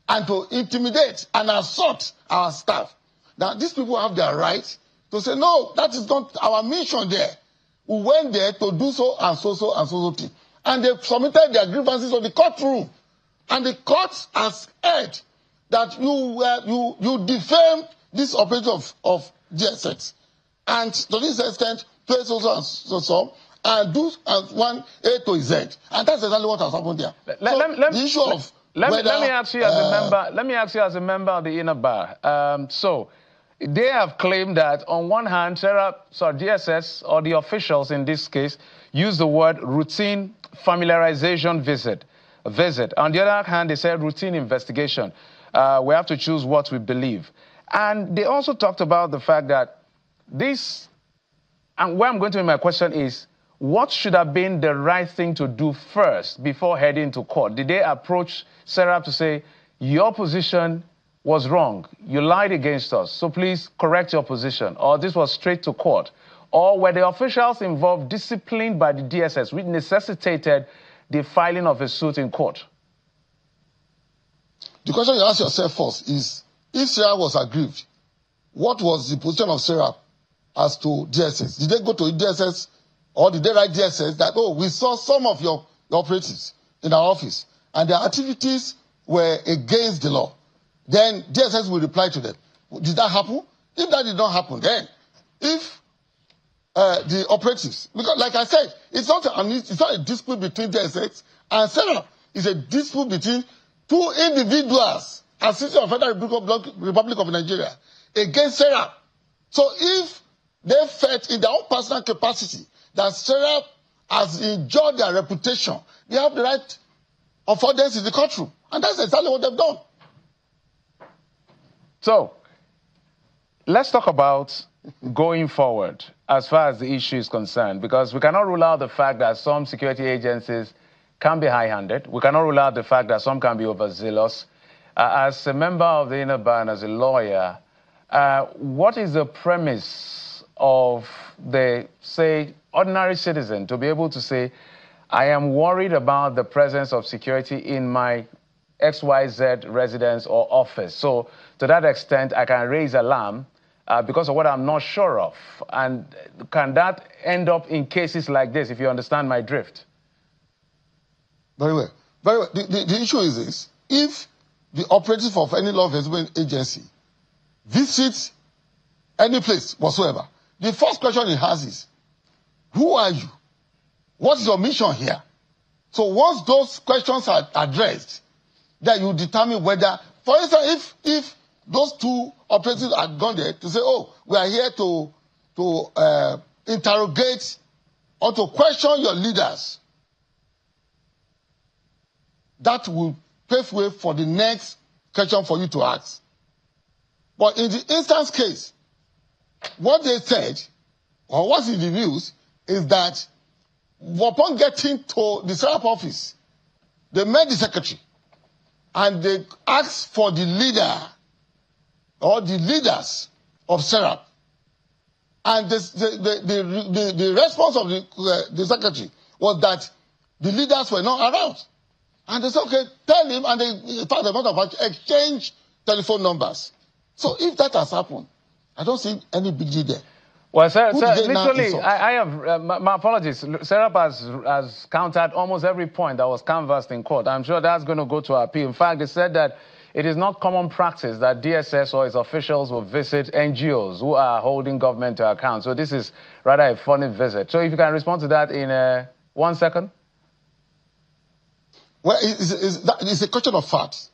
and to intimidate and assault our staff. Now, these people have their right to say, no, that is not our mission there. We went there to do so and so thing. And they submitted their grievances to the courtroom. And the court has heard that you defamed this operative of DSS. And to this extent, pay so, and do one A to Z. And that's exactly what has happened there. The issue of let me ask you as a member of the inner bar. So they have claimed that on one hand, DSS or the officials in this case use the word routine familiarization visit. On the other hand, they said routine investigation. We have to choose what we believe. And they also talked about the fact that this, and where I'm going to make my question is, what should have been the right thing to do first before heading to court? Did they approach SERAP to say, your position was wrong, you lied against us, so please correct your position? Or this was straight to court? Or were the officials involved disciplined by the DSS, which necessitated the filing of a suit in court? The question you ask yourself first is, if SERAP was aggrieved, what was the position of SERAP as to DSS? Did they go to DSS or did they write DSS that, oh, we saw some of your operatives in our office and their activities were against the law, then DSS will reply to them. Did that happen? If that did not happen, then if the operatives, because like I said, it's not a dispute between DSS and SERAP. It's a dispute between two individuals, as citizens of the Federal Republic of Nigeria, against SERAP. So if they felt in their own personal capacity that SERAP has injured their reputation, they have the right of audience in the courtroom. And that's exactly what they've done. So, let's talk about going forward as far as the issue is concerned, because we cannot rule out the fact that some security agencies can be high-handed. We cannot rule out the fact that some can be overzealous. As a member of the inner bar and as a lawyer, what is the premise of the, say, ordinary citizen to be able to say, I am worried about the presence of security in my XYZ residence or office. So to that extent, I can raise alarm because of what I'm not sure of. And can that end up in cases like this, if you understand my drift? Very well. Very well. The issue is this. If the operative of any law enforcement agency visits any place whatsoever, the first question he has is, who are you? What's your mission here? So once those questions are addressed, then you determine whether, for instance, if those two operatives had gone there to say, oh, we are here to interrogate or to question your leaders, that will pave way for the next question for you to ask. But in the instance case, what they said, or what's in the news, is that upon getting to the SERAP office, they met the secretary and they asked for the leader or the leaders of SERAP. And the response of the secretary was that the leaders were not around. And they said, okay, tell him, and they, in fact, they might have exchanged telephone numbers. So if that has happened, I don't see any big deal there. Well, sir, literally, I have, my apologies, SERAP has countered almost every point that was canvassed in court. I'm sure that's going to go to appeal. In fact, they said that it is not common practice that DSS or its officials will visit NGOs who are holding government to account. So this is rather a funny visit. So if you can respond to that in 1 second. Well, it's a question of fact.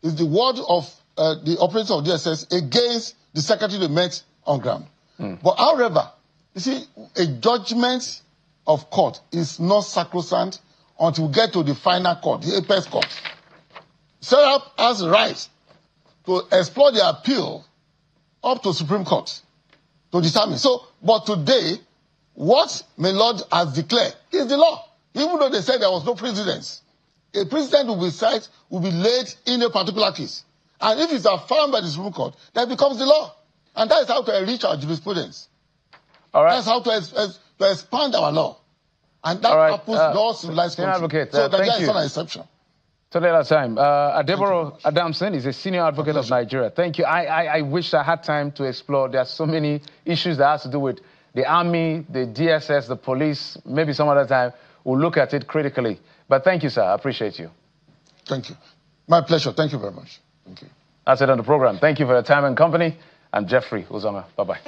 It's the word of the operators of DSS against the secretary they met on ground. But however, you see, a judgment of court is not sacrosanct until we get to the final court, the apex court. SERAP has the right to explore the appeal up to Supreme Court to determine. So, but today, what my Lord has declared is the law. Even though they said there was no precedence. A precedent will be laid in a particular case. And if it's affirmed by the Supreme Court, that becomes the law. And that is how to enrich our jurisprudence. All right. That's how to expand our law. And that happens in all civilized countries. So that is not an exception. So last time, Deborah Adamson is a senior advocate of Nigeria. Thank you. I wish I had time to explore. There are so many issues that have to do with the army, the DSS, the police. Maybe some other time we'll look at it critically. But thank you, sir. I appreciate you. Thank you. My pleasure. Thank you very much. Thank you. That's it on the program. Thank you for your time and company. I'm Jeffrey Uzoma. Bye-bye.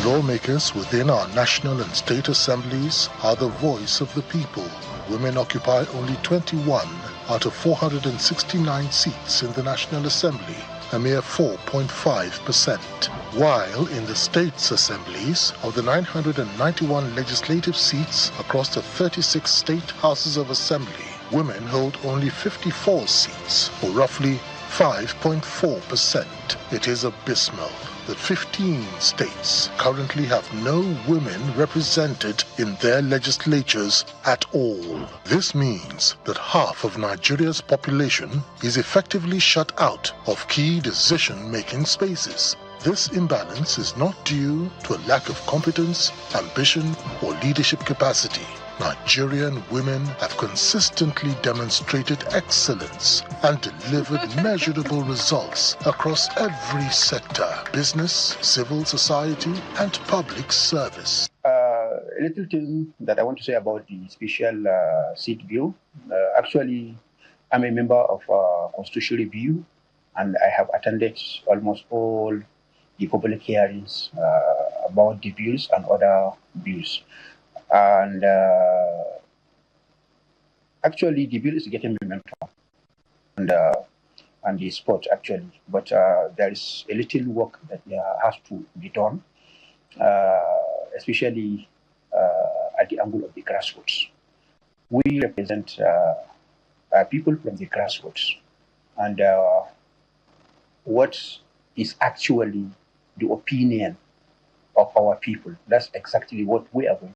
Lawmakers within our national and state assemblies are the voice of the people. Women occupy only 21 out of 469 seats in the National Assembly, a mere 4.5%. While in the states' assemblies, of the 991 legislative seats across the 36 state houses of assembly, women hold only 54 seats, or roughly 5.4%. It is abysmal that 15 states currently have no women represented in their legislatures at all. This means that half of Nigeria's population is effectively shut out of key decision-making spaces. This imbalance is not due to a lack of competence, ambition, or leadership capacity. Nigerian women have consistently demonstrated excellence and delivered measurable results across every sector: business, civil society, and public service. A little thing that I want to say about the special seat bill. Actually, I'm a member of Constitutional Review, and I have attended almost all the public hearings about the bills and other bills. And actually, the bill is getting momentum and the sport actually, but there is a little work that has to be done, especially at the angle of the grassroots. We represent people from the grassroots, and what is actually the opinion of our people. That's exactly what we are going